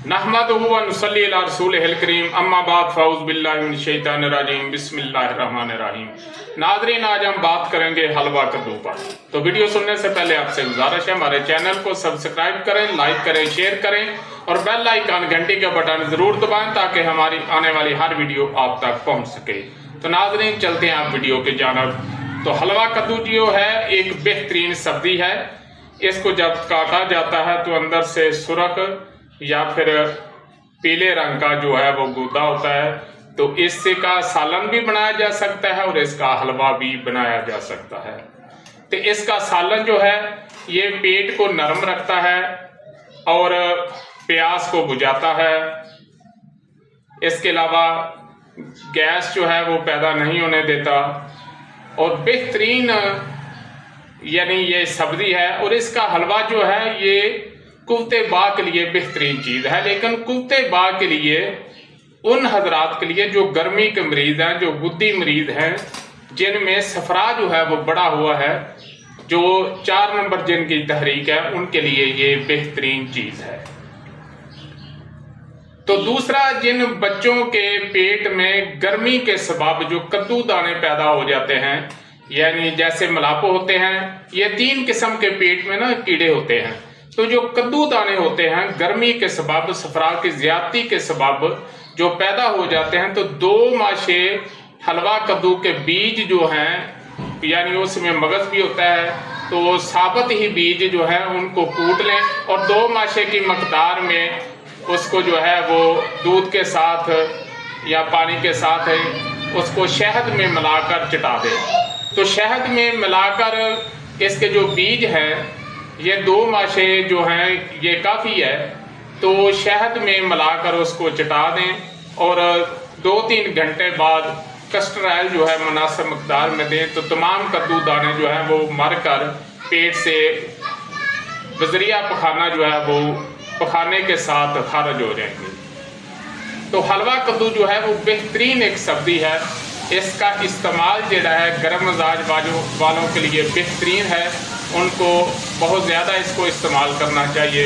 नहमदुहु व नुसल्ली अला रसूलिहिल करीम अम्मा बाद फ़अऊज़ु बिल्लाहि मिनश शैतानिर रजीम बिस्मिल्लाहिर रहमानिर रहीम। नाज़रीन, आज हम बात करेंगे हलवा कद्दू पर। तो वीडियो सुनने से पहले आपसे गुजारिश है हमारे चैनल को सब्सक्राइब करें, लाइक करें, शेयर करें और बेल आइकन घंटी का बटन जरूर दबाएं ताकि हमारी आने वाली हर वीडियो आप तक पहुंच सके। तो नाज़रीन, चलते हैं आप वीडियो की जानिब। तो हलवा कद्दू जो है एक बेहतरीन सब्जी है। इसको जब काटा जाता है तो अंदर से सुरख या फिर पीले रंग का जो है वो गूदा होता है। तो इससे का सालन भी बनाया जा सकता है और इसका हलवा भी बनाया जा सकता है। तो इसका सालन जो है ये पेट को नरम रखता है और प्यास को बुझाता है। इसके अलावा गैस जो है वो पैदा नहीं होने देता और बेहतरीन यानी ये सब्जी है। और इसका हलवा जो है ये कुफ्ते बा के लिए बेहतरीन चीज़ है। लेकिन कुफ्ते बा के लिए उन हजरात के लिए जो गर्मी के मरीज हैं, जो गुद्दी मरीज हैं, जिनमें सफरा जो है वो बड़ा हुआ है, जो 4 नंबर जिनकी तहरीक है, उनके लिए ये बेहतरीन चीज़ है। तो दूसरा, जिन बच्चों के पेट में गर्मी के सबब जो कद्दू दाने पैदा हो जाते हैं, यानी जैसे मलापो होते हैं, ये 3 किस्म के पेट में ना कीड़े होते हैं। तो जो कद्दू दाने होते हैं गर्मी के सबब, सफरा की ज्यादती के सबब जो पैदा हो जाते हैं, तो 2 माशे हलवा कद्दू के बीज जो हैं, यानी उसमें मगज भी होता है, तो साबुत ही बीज जो है उनको कूट लें और 2 माशे की मकदार में उसको जो है वो दूध के साथ या पानी के साथ उसको शहद में मिलाकर चटा दें। तो शहद में मिलाकर इसके जो बीज हैं, ये 2 माशे जो हैं ये काफ़ी है, तो शहद में मिलाकर उसको चटा दें और 2-3 घंटे बाद कस्टर ऑयल जो है मुनासिब मकदार में दें। तो तमाम कद्दू दाने जो हैं वो मरकर पेट से बजरिया पखाना जो है वो पखाने के साथ खारिज हो जाएंगे। तो हलवा कद्दू जो है वो बेहतरीन एक सब्जी है। इसका इस्तेमाल जो है गर्म मिजाज वालों के लिए बेहतरीन है। उनको बहुत ज़्यादा इसको इस्तेमाल करना चाहिए।